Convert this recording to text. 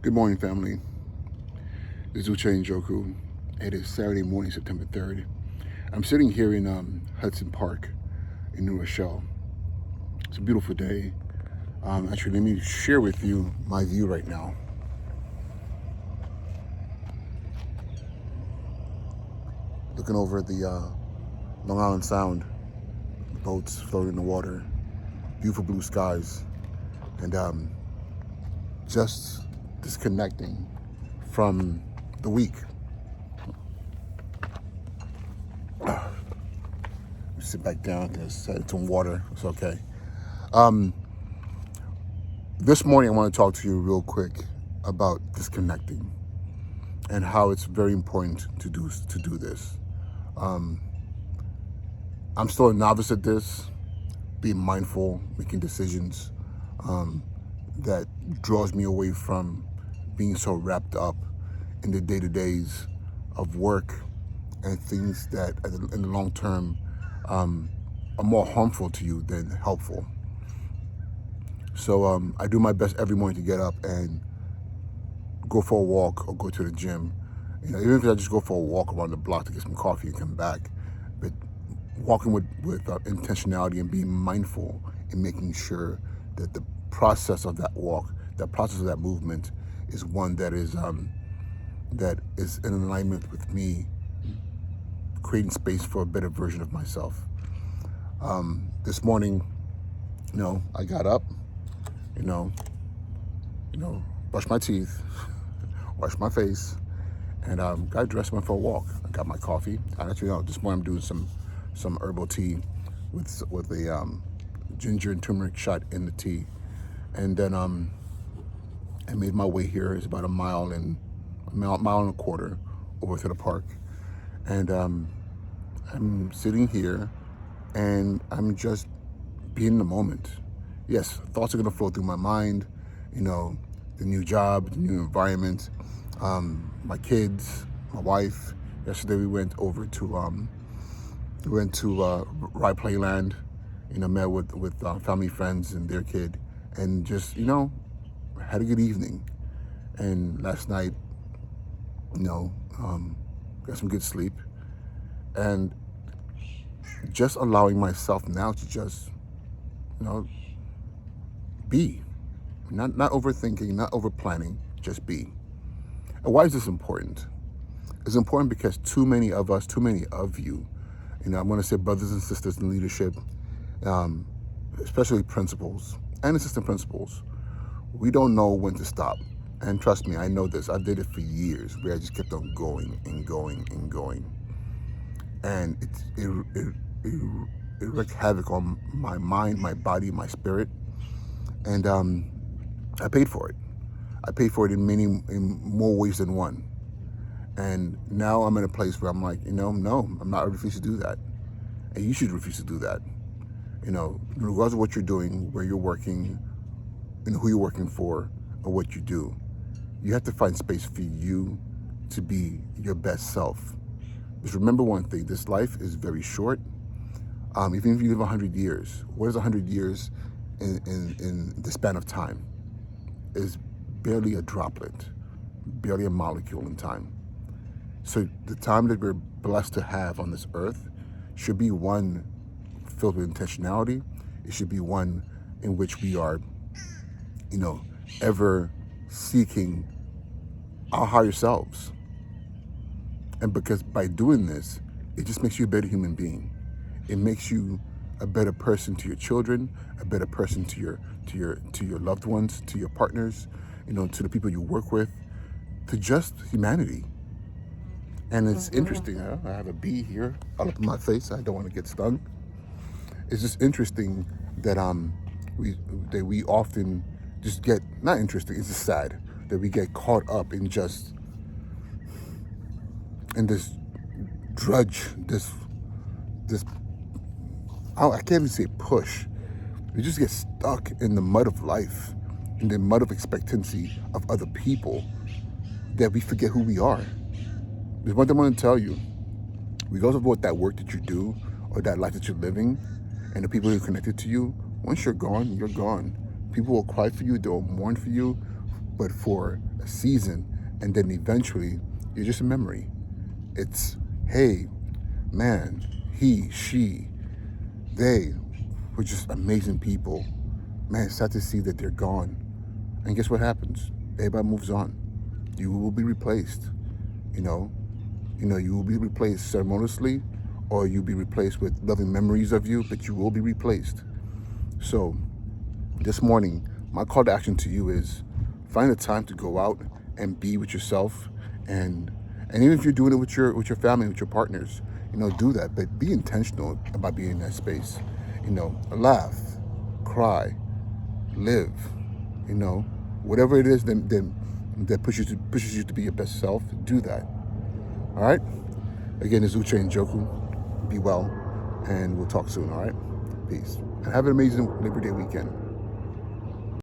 Good morning, family. This is Uche Njoku. It is Saturday morning, September 3rd. I'm sitting here in Hudson Park in New Rochelle. It's a beautiful day. Actually, let me share with you my view right now. Looking over the Long Island Sound, boats floating in the water, beautiful blue skies, and just disconnecting from the week. Sit back down, just had some water. It's okay. This morning, I want to talk to you real quick about disconnecting and how it's very important to do this. I'm still a novice at this, being mindful, making decisions that draws me away from being so wrapped up in the day-to-days of work and things that in the long term are more harmful to you than helpful. So I do my best every morning to get up and go for a walk or go to the gym. Even if I just go for a walk around the block to get some coffee and come back, but walking with intentionality and being mindful and making sure that the process of that walk, that process of that movement, is one that is in alignment with me, creating space for a better version of myself. This morning, I got up, brushed my teeth, washed my face, and got dressed, went for a walk. I got my coffee. This morning I'm doing some herbal tea with a ginger and turmeric shot in the tea, and then I made my way here. It's about a mile and a quarter over to the park, and I'm sitting here, and I'm just being in the moment. Yes, thoughts are gonna flow through my mind. The new job, the new environment, my kids, my wife. Yesterday we went over to Rye Playland. Met with family friends and their kid, and just had a good evening. And last night, got some good sleep, and just allowing myself now to just be, not overthinking, not over planning, just be. And why is this important? It's important because too many of us, too many of you, I'm going to say brothers and sisters in leadership, especially principals and assistant principals, we don't know when to stop. And trust me, I know this. I did it for years, where I just kept on going and going and going, and it wreaked havoc on my mind, my body, my spirit, and I paid for it. I paid for it in more ways than one. And now I'm in a place where I'm like, no, I'm not refusing to do that. And you should refuse to do that. Regardless of what you're doing, where you're working, who you're working for, or what you do, you have to find space for you to be your best self. Just remember one thing: this life is very short. Even if you live 100 years, what is 100 years in the span of time? Is barely a droplet, barely a molecule in time. So the time that we're blessed to have on this earth should be one filled with intentionality. It should be one in which we are, ever seeking our higher selves. And because by doing this, it just makes you a better human being. It makes you a better person to your children, a better person to your loved ones, to your partners, to the people you work with, to just humanity. And it's interesting. I have a bee here all up in my face. I don't want to get stung. It's just interesting that we often just get, not interesting. It's just sad that we get caught up in this drudge, this I can't even say push. We just get stuck in the mud of life, in the mud of expectancy of other people, that we forget who we are. There's one thing I want to tell you: regardless of what that work that you do or that life that you're living, and the people who are connected to you, once you're gone, you're gone. People will cry for you, they'll mourn for you, but for a season, and then eventually you're just a memory. It's, hey, man, he, she, they were just amazing people. Man, it's sad to see that they're gone. And guess what happens? Everybody moves on. You will be replaced. You know, you will be replaced ceremoniously, or you'll be replaced with loving memories of you, but you will be replaced. So this morning, my call to action to you is find a time to go out and be with yourself, and even if you're doing it with your family, with your partners, do that. But be intentional about being in that space. Laugh, cry, live. Whatever it is that pushes you to be your best self. Do that. All right. Again, it's Uche and Joku. Be well, and we'll talk soon. All right. Peace, and have an amazing Labor Day weekend.